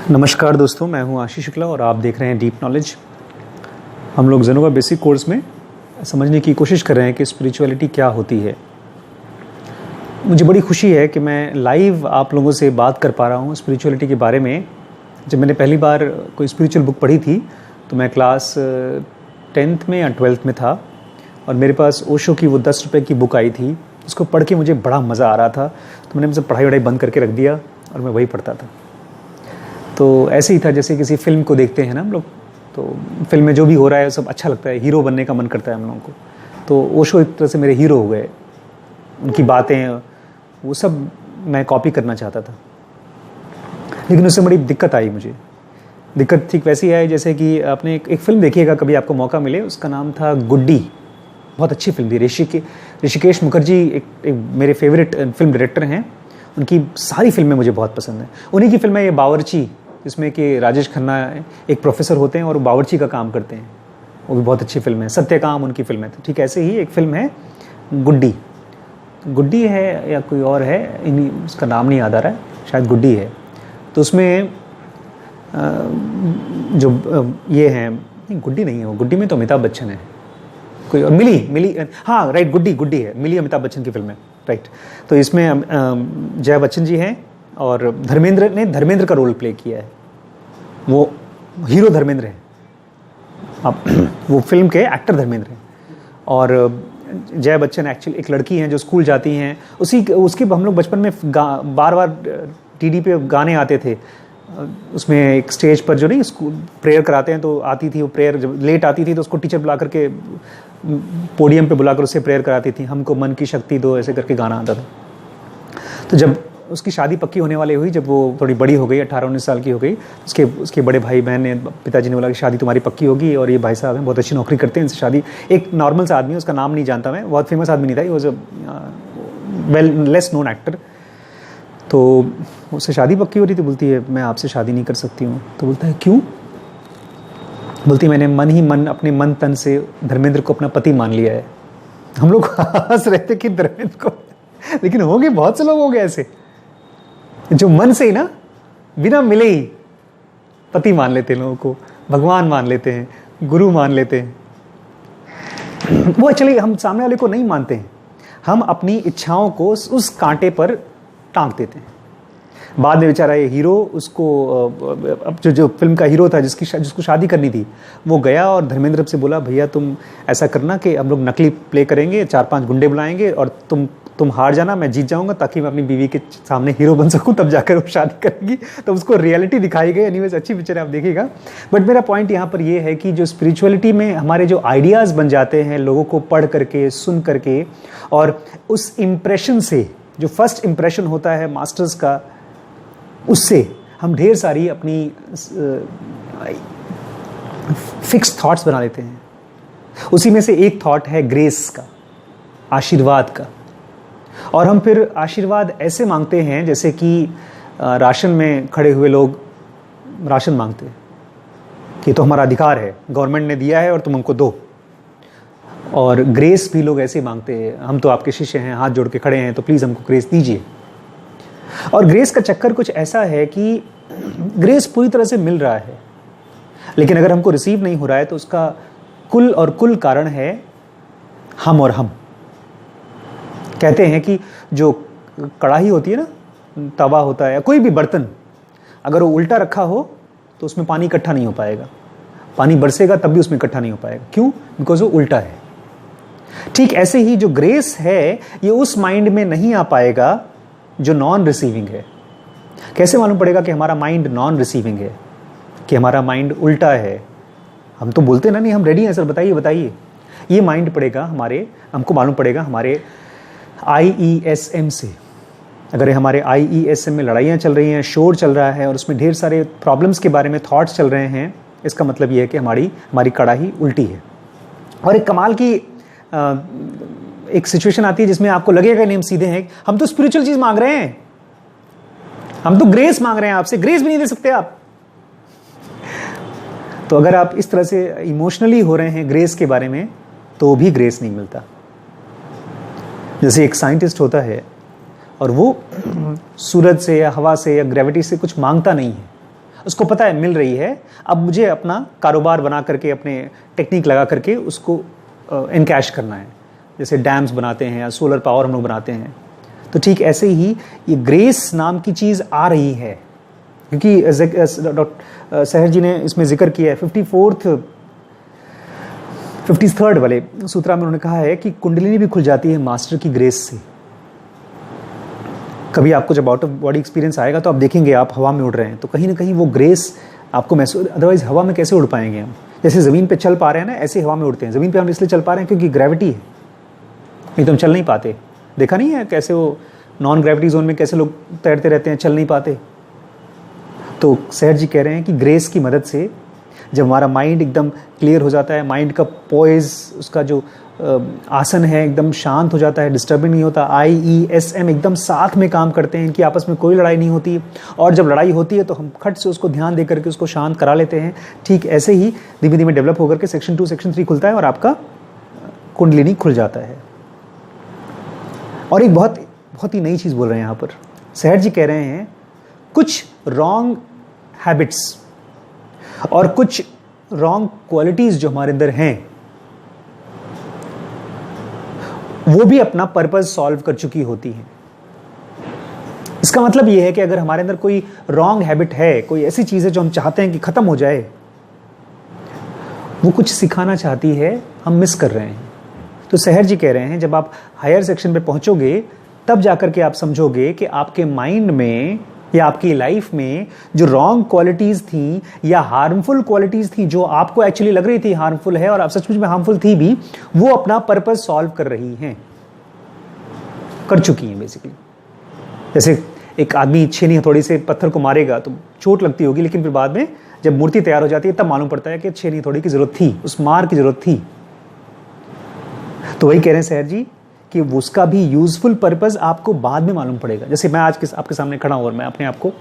नमस्कार दोस्तों, मैं हूं आशीष शुक्ला और आप देख रहे हैं डीप नॉलेज। हम लोग जेनोवा बेसिक कोर्स में समझने की कोशिश कर रहे हैं कि स्पिरिचुअलिटी क्या होती है। मुझे बड़ी खुशी है कि मैं लाइव आप लोगों से बात कर पा रहा हूं स्पिरिचुअलिटी के बारे में। जब मैंने पहली बार कोई स्पिरिचुअल बुक पढ़ी थी तो मैं क्लास 10th में या 12th में था और मेरे पास ओशो की वो 10 रुपये की बुक आई थी। उसको पढ़ के मुझे बड़ा मज़ा आ रहा था, तो मैंने मतलब पढ़ाई वढ़ाई बंद करके रख दिया और मैं वही पढ़ता था। तो ऐसे ही था जैसे किसी फिल्म को देखते हैं ना हम लोग, तो फिल्म में जो भी हो रहा है सब अच्छा लगता है, हीरो बनने का मन करता है हम लोगों को। तो ओशो एक तरह से मेरे हीरो हो गए। उनकी बातें वो सब मैं कॉपी करना चाहता था, लेकिन उससे बड़ी दिक्कत आई मुझे। दिक्कत ठीक वैसी आई जैसे कि आपने एक फिल्म देखिएगा, कभी आपको मौका मिले। उसका नाम था गुड्डी। बहुत अच्छी फिल्म थी। ऋषिकेश मुखर्जी एक मेरे फेवरेट फिल्म डायरेक्टर हैं। उनकी सारी फिल्में मुझे बहुत पसंद हैं। उन्हीं की फिल्म है ये बावर्ची, जिसमें कि राजेश खन्ना एक प्रोफेसर होते हैं और बावर्ची का काम करते हैं। वो भी बहुत अच्छी फिल्म है। सत्यकाम उनकी फिल्म है। तो ठीक ऐसे ही एक फिल्म है गुड्डी। गुड्डी है या कोई और है, उसका नाम नहीं याद आ रहा है, शायद गुड्डी है। तो उसमें जो ये है, नहीं गुड्डी नहीं है वो, गुड्डी में तो अमिताभ बच्चन है कोई और, मिली हाँ राइट, गुड्डी है, मिली अमिताभ बच्चन की फिल्म है, राइट। तो इसमें जया बच्चन जी हैं और धर्मेंद्र ने धर्मेंद्र का रोल प्ले किया है। वो हीरो धर्मेंद्र है, अब वो फिल्म के एक्टर धर्मेंद्र हैं। और जया बच्चन एक्चुअली एक लड़की हैं जो स्कूल जाती हैं। उसके हम लोग बचपन में बार बार टीवी पे गाने आते थे। उसमें एक स्टेज पर जो नहीं स्कूल प्रेयर कराते हैं, तो आती थी वो प्रेयर, जब लेट आती थी तो उसको टीचर बुला करके पोडियम पे बुलाकर उससे प्रेयर कराती थी, हमको मन की शक्ति दो, ऐसे करके गाना आता था। तो जब उसकी शादी पक्की होने वाली हुई, जब वो थोड़ी बड़ी हो गई, 18-19 साल की हो गई, उसके बड़े भाई बहन ने, पिताजी ने बोला कि शादी तुम्हारी पक्की होगी और ये भाई साहब हैं, बहुत अच्छी नौकरी करते हैं, इनसे शादी। एक नॉर्मल सा आदमी, उसका नाम नहीं जानता मैं, बहुत फेमस आदमी नहीं था, was well less known actor. तो उससे शादी पक्की हो रही थी। बोलती है मैं आपसे शादी नहीं कर सकती हूँ। तो बोलता है क्यों? बोलती मैंने मन ही मन, अपने मन तन से धर्मेंद्र को अपना पति मान लिया है। हम लोग हंस रहे थे कि धर्मेंद्र को, लेकिन हो गए, बहुत से लोग हो गए ऐसे जो मन से ही ना, बिना मिले ही पति मान लेते हैं, लोगों को भगवान मान लेते हैं, गुरु मान लेते हैं। वो चलिए हम सामने वाले को नहीं मानते हैं, हम अपनी इच्छाओं को उस कांटे पर टांग देते हैं। बाद में बेचारा ये हीरो, उसको अब जो फिल्म का हीरो था जिसको शादी करनी थी, वो गया और धर्मेंद्र से बोला भैया तुम ऐसा करना कि हम लोग नकली प्ले करेंगे, 4-5 गुंडे बुलाएंगे और तुम हार जाना, मैं जीत जाऊंगा, ताकि मैं अपनी बीवी के सामने हीरो बन सकूं, तब जाकर वो शादी करेगी। तो उसको रियलिटी दिखाई गई। एनीवेज अच्छी पिक्चर है, आप देखिएगा। बट मेरा पॉइंट यहाँ पर ये है कि जो स्पिरिचुअलिटी में हमारे जो आइडियाज़ बन जाते हैं लोगों को पढ़ करके, सुन करके, और उस इम्प्रेशन से, जो फर्स्ट इम्प्रेशन होता है मास्टर्स का, उससे हम ढेर सारी अपनी फिक्स थॉट्स बना लेते हैं। उसी में से एक थॉट है ग्रेस का, आशीर्वाद का। और हम फिर आशीर्वाद ऐसे मांगते हैं जैसे कि राशन में खड़े हुए लोग राशन मांगते हैं कि तो हमारा अधिकार है, गवर्नमेंट ने दिया है और तुम हमको दो। और ग्रेस भी लोग ऐसे मांगते हैं, हम तो आपके शिष्य हैं, हाथ जोड़ के खड़े हैं, तो प्लीज़ हमको ग्रेस दीजिए। और ग्रेस का चक्कर कुछ ऐसा है कि ग्रेस पूरी तरह से मिल रहा है, लेकिन अगर हमको रिसीव नहीं हो रहा है तो उसका कुल कारण है हम और हम। कहते हैं कि जो कढ़ाई होती है ना, तवा होता है, कोई भी बर्तन, अगर वो उल्टा रखा हो तो उसमें पानी इकट्ठा नहीं हो पाएगा, पानी बरसेगा तब भी उसमें इकट्ठा नहीं हो पाएगा। क्यों? बिकॉज वो उल्टा है। ठीक ऐसे ही जो ग्रेस है ये उस माइंड में नहीं आ पाएगा जो नॉन रिसीविंग है। कैसे मालूम पड़ेगा कि हमारा माइंड नॉन रिसीविंग है, कि हमारा माइंड उल्टा है? हम तो बोलते ना नहीं हम रेडी हैं सर, बताइए। ये माइंड पड़ेगा हमको मालूम पड़ेगा हमारे IESM से। अगर हमारे IESM में लड़ाइयाँ चल रही हैं, शोर चल रहा है और उसमें ढेर सारे प्रॉब्लम्स के बारे में थॉट्स चल रहे हैं, इसका मतलब ये है कि हमारी कड़ाही उल्टी है। और एक कमाल की एक सिचुएशन आती है जिसमें आपको लगेगा नहीं हम सीधे हैं, हम तो स्पिरिचुअल चीज मांग रहे हैं, हम तो ग्रेस मांग रहे हैं, आपसे ग्रेस भी नहीं दे सकते आप। तो अगर आप इस तरह से इमोशनली हो रहे हैं ग्रेस के बारे में, तो भी ग्रेस नहीं मिलता। जैसे एक साइंटिस्ट होता है और वो सूरज से या हवा से या ग्रेविटी से कुछ मांगता नहीं है, उसको पता है मिल रही है, अब मुझे अपना कारोबार बना करके, अपने टेक्निक लगा करके उसको इनकैश करना है। जैसे डैम्स बनाते हैं या सोलर पावर हम लोग बनाते हैं, तो ठीक ऐसे ही ये ग्रेस नाम की चीज़ आ रही है, क्योंकि डॉक्टर सहर जी ने इसमें जिक्र किया है 53rd वाले सूत्रा में उन्होंने कहा है कि कुंडलिनी भी खुल जाती है मास्टर की ग्रेस से। कभी आपको जब आउट ऑफ बॉडी एक्सपीरियंस आएगा तो आप देखेंगे आप हवा में उड़ रहे हैं, तो कहीं ना कहीं वो ग्रेस आपको महसूस, अदरवाइज हवा में कैसे उड़ पाएंगे हम? जैसे ज़मीन पे चल पा रहे हैं ना, ऐसे हवा में उड़ते हैं। ज़मीन पे हम इसलिए चल पा रहे हैं क्योंकि ग्रेविटी है, नहीं तो हम चल नहीं पाते। देखा नहीं है कैसे वो नॉन ग्रेविटी जोन में कैसे लोग तैरते रहते हैं, चल नहीं पाते। तो सहर जी कह रहे हैं कि ग्रेस की मदद से जब हमारा माइंड एकदम क्लियर हो जाता है, माइंड का पॉइज, उसका जो आसन है एकदम शांत हो जाता है, डिस्टर्बिंग नहीं होता, IESM एकदम साथ में काम करते हैं, इनकी आपस में कोई लड़ाई नहीं होती। और जब लड़ाई होती है तो हम खट से उसको ध्यान दे करके उसको शांत करा लेते हैं। ठीक ऐसे ही धीमे धीमे डेवलप होकर के सेक्शन 2 सेक्शन 3 खुलता है और आपका कुंडलिनी खुल जाता है। और एक बहुत ही नई चीज़ बोल रहे हैं यहाँ पर सहर जी, कह रहे हैं कुछ रॉन्ग हैबिट्स और कुछ रॉन्ग क्वालिटीज जो हमारे अंदर हैं वो भी अपना पर्पस सॉल्व कर चुकी होती हैं। इसका मतलब यह है कि अगर हमारे अंदर कोई रॉन्ग हैबिट है, कोई ऐसी चीज है जो हम चाहते हैं कि खत्म हो जाए, वो कुछ सिखाना चाहती है, हम मिस कर रहे हैं। तो सहर जी कह रहे हैं जब आप हायर सेक्शन पे पहुंचोगे तब जाकर के आप समझोगे कि आपके माइंड में या आपकी लाइफ में जो रॉन्ग क्वालिटीज थी या हार्मफुल क्वालिटीज थी, जो आपको एक्चुअली लग रही थी हार्मफुल है और आप सचमुच में हार्मफुल थी भी, वो अपना पर्पस सॉल्व कर रही हैं, कर चुकी हैं बेसिकली। जैसे एक आदमी छेनी हथौड़ी से पत्थर को मारेगा तो चोट लगती होगी, लेकिन फिर बाद में जब मूर्ति तैयार हो जाती है तब मालूम पड़ता है कि छेनी हथौड़ी की जरूरत थी, उस मार की जरूरत थी। तो वही कह रहे हैं सहर जी कि उसका भी यूजफुल पर्पस आपको बाद में मालूम पड़ेगा। जैसे मैं आज आपके सामने खड़ा हूं और मैं अपने आप को,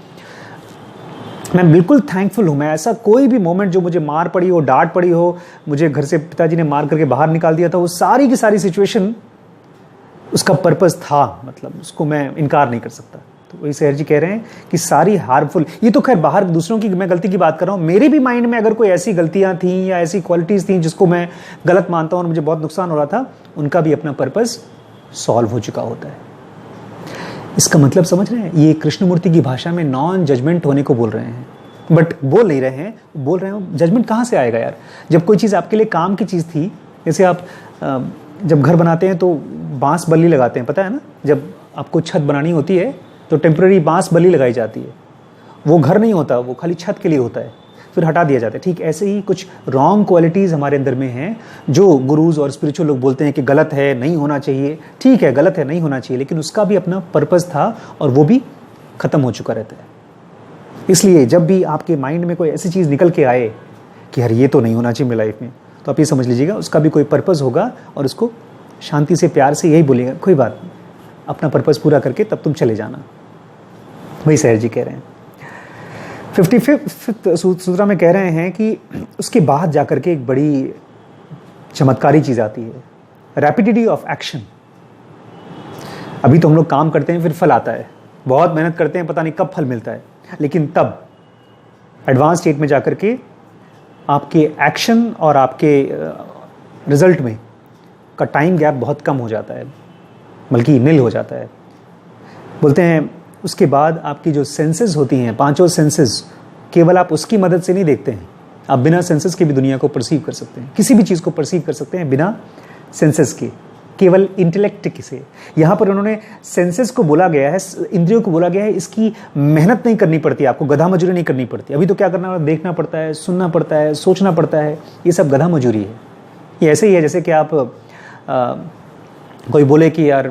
मैं बिल्कुल थैंकफुल हूं। मैं ऐसा कोई भी मोमेंट जो मुझे मार पड़ी हो, डांट पड़ी हो, मुझे घर से पिताजी ने मार करके बाहर निकाल दिया था, वो सारी की सारी सिचुएशन उसका पर्पस था, मतलब उसको मैं इनकार नहीं कर सकता। तो वही सहर जी कह रहे हैं कि सारी हार्मफुल, ये तो खैर बाहर दूसरों की मैं गलती की बात कर रहा हूँ, मेरे भी माइंड में अगर कोई ऐसी गलतियां थी या ऐसी क्वालिटीज थी जिसको मैं गलत मानता हूँ और मुझे बहुत नुकसान हो रहा था, उनका भी अपना पर्पस सॉल्व हो चुका होता है। इसका मतलब समझ रहे हैं? ये कृष्णमूर्ति की भाषा में नॉन जजमेंट होने को बोल रहे हैं, बट बोल नहीं रहे हैं, बोल रहे हैं जजमेंट कहाँ से आएगा यार? जब कोई चीज़ आपके लिए काम की चीज़ थी, जैसे आप जब घर बनाते हैं तो बांस बल्ली लगाते हैं, पता है ना? जब आपको छत बनानी होती है तो टेम्पररी बांस बल्ली लगाई जाती है, वो घर नहीं होता, वो खाली छत के लिए होता है, फिर हटा दिया जाता है। ठीक ऐसे ही कुछ रॉन्ग क्वालिटीज़ हमारे अंदर में हैं जो गुरुज और स्पिरिचुअल लोग बोलते हैं कि गलत है, नहीं होना चाहिए। ठीक है, गलत है, नहीं होना चाहिए, लेकिन उसका भी अपना पर्पस था और वो भी ख़त्म हो चुका रहता है। इसलिए जब भी आपके माइंड में कोई ऐसी चीज़ निकल के आए कि यार ये तो नहीं होना चाहिए मेरी लाइफ में, तो आप ये समझ लीजिएगा उसका भी कोई पर्पस होगा और उसको शांति से प्यार से यही बोलेगा, कोई बात नहीं, अपना पर्पस पूरा करके तब तुम चले जाना। वही सहर जी कह रहे हैं। 55th सूत्रा में कह रहे हैं कि उसके बाद जाकर के एक बड़ी चमत्कारी चीज़ आती है, रैपिडिटी ऑफ एक्शन। अभी तो हम लोग काम करते हैं फिर फल आता है, बहुत मेहनत करते हैं, पता नहीं कब फल मिलता है, लेकिन तब एडवांस स्टेट में जाकर के आपके एक्शन और आपके रिजल्ट में का टाइम गैप बहुत कम हो जाता है, बल्कि नील हो जाता है। बोलते हैं उसके बाद आपकी जो सेंसेस होती हैं, पांचों सेंसेस, केवल आप उसकी मदद से नहीं देखते हैं, आप बिना सेंसेस के भी दुनिया को परसीव कर सकते हैं, किसी भी चीज़ को परसीव कर सकते हैं बिना सेंसेस के, केवल इंटेलेक्ट से। यहाँ पर उन्होंने सेंसेस को बोला गया है, इंद्रियों को बोला गया है, इसकी मेहनत नहीं करनी पड़ती, आपको गधा मजूरी नहीं करनी पड़ती। अभी तो क्या करना, देखना पड़ता है, सुनना पड़ता है, सोचना पड़ता है, ये सब गधा मजूरी है। ये ऐसे ही है जैसे कि आप कोई बोले कि यार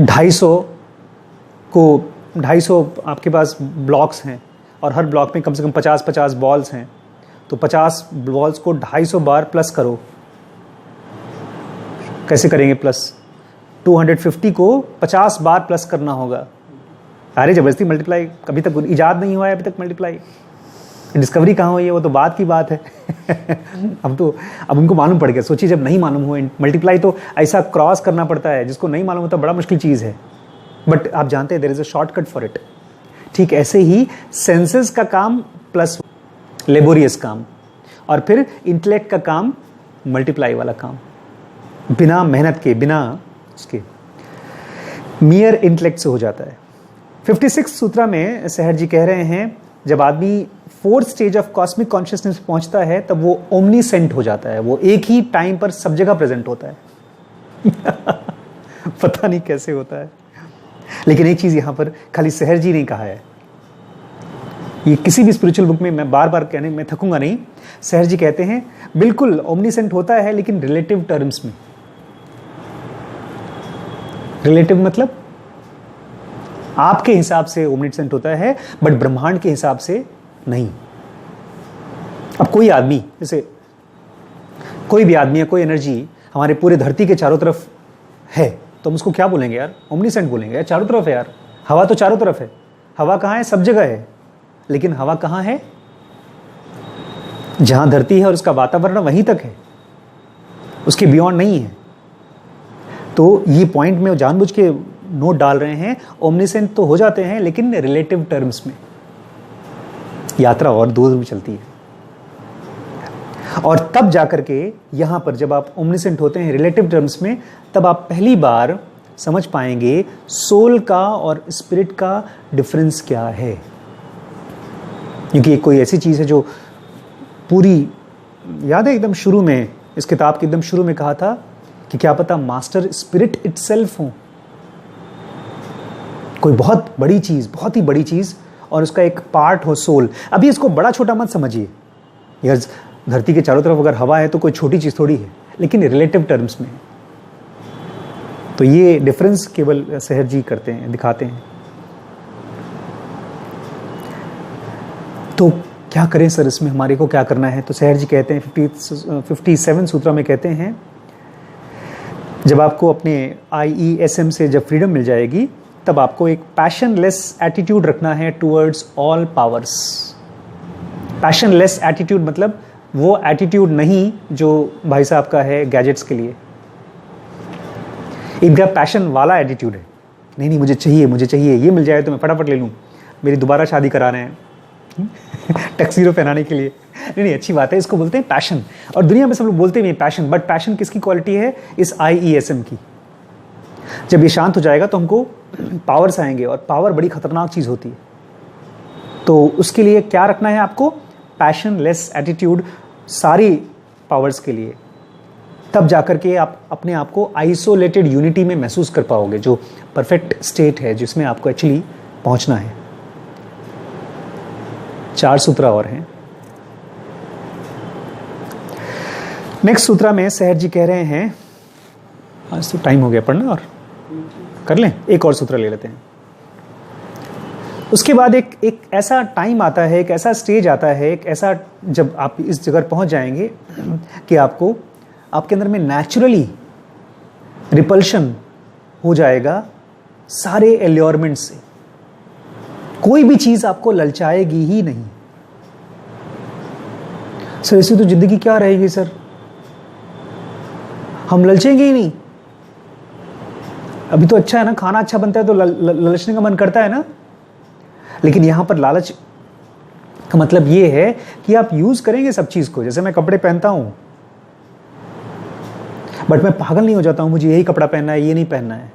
250 आपके पास ब्लॉक्स हैं और हर ब्लॉक में कम से कम 50-50 बॉल्स हैं, तो 50 बॉल्स को 250 बार प्लस करो। कैसे करेंगे प्लस? 250 को 50 बार प्लस करना होगा। अरे जबरदस्ती मल्टीप्लाई, कभी तक इजाद नहीं हुआ है अभी तक मल्टीप्लाई, डिस्कवरी कहाँ हुई है वो तो बात की बात है। अब उनको मालूम पड़ गया। सोचिए जब नहीं मालूम हुआ मल्टीप्लाई, तो ऐसा क्रॉस करना पड़ता है, जिसको नहीं मालूम होता बड़ा मुश्किल चीज़ है, बट आप जानते हैं there is a shortcut for it. ठीक ऐसे ही सेंसेस का काम प्लस लेबोरियस काम, और फिर इंटेलेक्ट का काम मल्टीप्लाई वाला काम, बिना मेहनत के, बिना उसके मियर इंटेलेक्ट से हो जाता है। 56 सूत्रा में सहर जी कह रहे हैं जब आदमी fourth stage of cosmic consciousness पहुंचता है तब वो ओमनीसेंट हो जाता है, वो एक ही टाइम पर सब जगह प्रेजेंट होता है। पता नहीं कैसे होता है, लेकिन एक चीज यहां पर खाली सहर जी ने कहा है, ये किसी भी स्पिरिचुअल बुक में मैं बार बार कहने में थकूंगा नहीं, सहर जी कहते हैं बिल्कुल ओमनीसेंट होता है, लेकिन रिलेटिव टर्म्स में। रिलेटिव मतलब आपके हिसाब से ओमनीसेंट होता है, बट ब्रह्मांड के हिसाब से नहीं। अब कोई आदमी, जैसे कोई भी आदमी या कोई एनर्जी हमारे पूरे धरती के चारों तरफ है, तो हम उसको क्या बोलेंगे यार? ओमनीसेंट बोलेंगे यार, चारों तरफ है यार। हवा तो चारों तरफ है, हवा कहाँ है? सब जगह है, लेकिन हवा कहाँ है? जहां धरती है और उसका वातावरण वहीं तक है, उसके बियॉन्ड नहीं है। तो ये पॉइंट में जानबूझ के नोट डाल रहे हैं, ओमनीसेंट तो हो जाते हैं लेकिन रिलेटिव टर्म्स में। यात्रा और दूर भी चलती है, और तब जाकर के यहां पर जब आप ओमनीसेंट होते हैं रिलेटिव टर्म्स में, तब आप पहली बार समझ पाएंगे सोल का और स्पिरिट का डिफरेंस क्या है। क्योंकि ये कोई ऐसी चीज है जो पूरी, याद है एकदम शुरू में, इस किताब के एकदम शुरू में कहा था कि क्या पता मास्टर स्पिरिट इटसेल्फ हो, कोई बहुत बड़ी चीज, बहुत ही बड़ी चीज, और उसका एक पार्ट हो सोल। अभी इसको बड़ा छोटा मत समझिए यार, धरती के चारों तरफ अगर हवा है तो कोई छोटी चीज थोड़ी है, लेकिन रिलेटिव टर्म्स में। तो ये डिफरेंस केवल सहर जी करते हैं, दिखाते हैं। तो क्या करें सर, इसमें हमारे को क्या करना है? तो सहर जी कहते हैं 57 सूत्रा में कहते हैं, जब आपको अपने IESM से जब फ्रीडम मिल जाएगी, तब आपको एक पैशनलेस एटीट्यूड रखना है towards all powers. Passionless attitude मतलब वो एटीट्यूड नहीं जो भाई साहब का है गैजेट्स के लिए। इनका पैशन वाला एटीट्यूड है, नहीं नहीं मुझे चाहिए, मुझे चाहिए, ये मिल जाए तो मैं फटाफट ले लूँ, मेरी दोबारा शादी करा रहे हैं टक्सीडो पहनाने के लिए। नहीं नहीं, अच्छी बात है, इसको बोलते हैं पैशन। और दुनिया में सब लोग बोलते हैं पैशन, बट पैशन किसकी क्वालिटी है? इस IESM की। जब ये शांत हो जाएगा तो हमको पावर्स आएंगे, और पावर बड़ी खतरनाक चीज होती है। तो उसके लिए क्या रखना है आपको? पैशनलेस एटीट्यूड सारी पावर्स के लिए। तब जाकर के आप अपने आप को आइसोलेटेड यूनिटी में महसूस कर पाओगे, जो परफेक्ट स्टेट है जिसमें आपको एक्चुअली पहुंचना है। 4 सूत्र और हैं। नेक्स्ट सूत्रा में सहर जी कह रहे हैं, आज तो टाइम हो गया पढ़ना, और कर लें, एक और सूत्र ले लेते हैं। उसके बाद एक ऐसा टाइम आता है, एक ऐसा स्टेज आता है, एक ऐसा, जब आप इस जगह पहुंच जाएंगे कि आपको, आपके अंदर में नेचुरली रिपल्शन हो जाएगा सारे एल्योरमेंट से। कोई भी चीज आपको ललचाएगी ही नहीं। सर इससे तो जिंदगी क्या रहेगी सर, हम ललचेंगे ही नहीं। अभी तो अच्छा है ना, खाना अच्छा बनता है तो ललचने का मन करता है ना। लेकिन यहां पर लालच का मतलब ये है कि आप यूज करेंगे सब चीज को। जैसे मैं कपड़े पहनता हूं, बट मैं पागल नहीं हो जाता हूं मुझे यही कपड़ा पहनना है, ये नहीं पहनना है।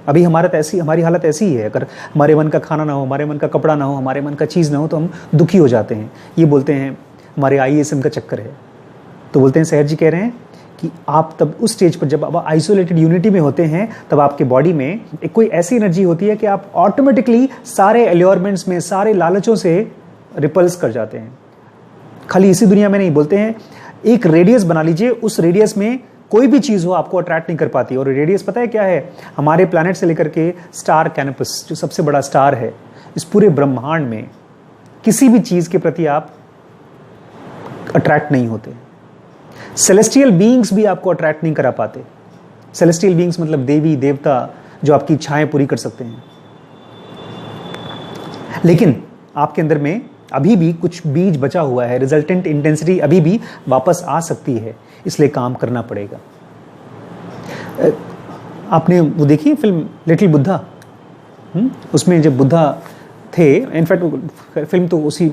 अभी हमारी हालत ऐसी ही है, अगर हमारे मन का खाना ना हो, हमारे मन का कपड़ा ना हो, हमारे मन का चीज ना हो, तो हम दुखी हो जाते हैं। ये बोलते हैं हमारे IESM का चक्कर है। तो बोलते हैं, सहर जी कह रहे हैं कि आप तब उस स्टेज पर, जब आप आइसोलेटेड यूनिटी में होते हैं, तब आपके बॉडी में एक कोई ऐसी एनर्जी होती है कि आप ऑटोमेटिकली सारे एल्योरमेंट्स में, सारे लालचों से रिपल्स कर जाते हैं। खाली इसी दुनिया में नहीं, बोलते हैं एक रेडियस बना लीजिए, उस रेडियस में कोई भी चीज हो आपको अट्रैक्ट नहीं कर पाती। और रेडियस पता है क्या है? हमारे प्लैनेट से लेकर के स्टार कैनपस, जो सबसे बड़ा स्टार है इस पूरे ब्रह्मांड में, किसी भी चीज के प्रति आप अट्रैक्ट नहीं होते। सेलेस्टियल बीइंग्स भी आपको अट्रैक्ट नहीं करा पाते। सेलेस्टियल बीइंग्स मतलब देवी देवता जो आपकी इच्छाएं पूरी कर सकते हैं। लेकिन आपके अंदर में अभी भी कुछ बीज बचा हुआ है, रिजल्टेंट इंटेंसिटी अभी भी वापस आ सकती है, इसलिए काम करना पड़ेगा। आपने वो देखी फिल्म लिटिल बुद्धा? उसमें जब बुद्धा थे, इनफैक्ट फिल्म तो उसी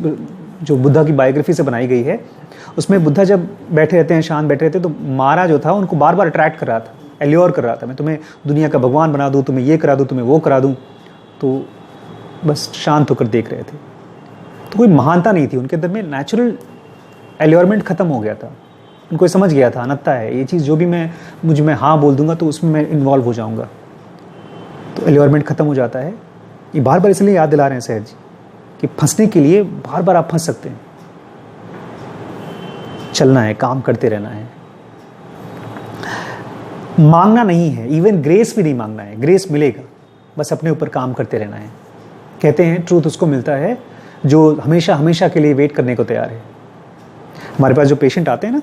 जो बुद्धा की बायोग्राफी से बनाई गई है, उसमें बुद्धा जब बैठे रहते हैं, शांत बैठे रहते हैं, तो मारा जो था उनको बार बार अट्रैक्ट कर रहा था, एल्योर कर रहा था, मैं तुम्हें दुनिया का भगवान बना दूँ, तुम्हें ये करा दूँ, तुम्हें वो करा दूँ। तो बस शांत होकर देख रहे थे। तो कोई महानता नहीं थी उनके अंदर में, नेचुरल एल्योरमेंट खत्म हो गया था। उनको ये समझ गया था अनंतता है, ये चीज़ जो भी मैं हाँ बोल दूंगा तो उसमें मैं इन्वॉल्व हो जाऊंगा, तो एल्योरमेंट खत्म हो जाता है। ये बार बार इसलिए याद दिला रहे हैं सहज जी कि फंसने के लिए बार बार आप फंस सकते हैं, चलना है, काम करते रहना है, मांगना नहीं है, इवन ग्रेस भी नहीं मांगना है, ग्रेस मिलेगा, बस अपने ऊपर काम करते रहना है। कहते हैं ट्रूथ उसको मिलता है जो हमेशा हमेशा के लिए वेट करने को तैयार है। हमारे पास जो पेशेंट आते हैं ना,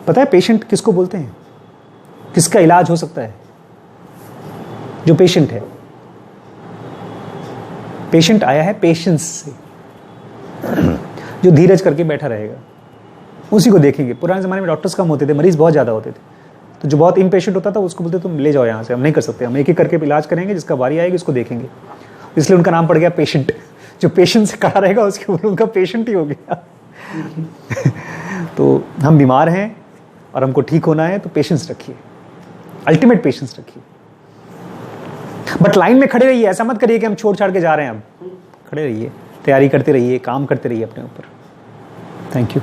पता है पेशेंट किसको बोलते हैं, किसका इलाज हो सकता है? जो पेशेंट है, पेशेंट आया है पेशेंस से, जो धीरज करके बैठा रहेगा, उसी को देखेंगे। पुराने ज़माने में डॉक्टर्स कम होते थे, मरीज बहुत ज़्यादा होते थे, तो जो बहुत इम्पेशेंट होता था उसको बोलते तुम ले जाओ यहाँ से, हम नहीं कर सकते, हम एक एक करके इलाज करेंगे, जिसका बारी आएगी उसको देखेंगे। इसलिए उनका नाम पड़ गया पेशेंट। जो पेशेंट से खड़ा रहेगा उसके ऊपर उनका पेशेंट ही हो गया। तो हम बीमार हैं और हमको ठीक होना है, तो पेशेंस रखिए, अल्टीमेट पेशेंस रखिए। बट लाइन में खड़े रहिए, ऐसा मत करिए कि हम छोड़ छाड़ के जा रहे हैं। अब खड़े रहिए, तैयारी करते रहिए, काम करते रहिए अपने ऊपर। Thank you.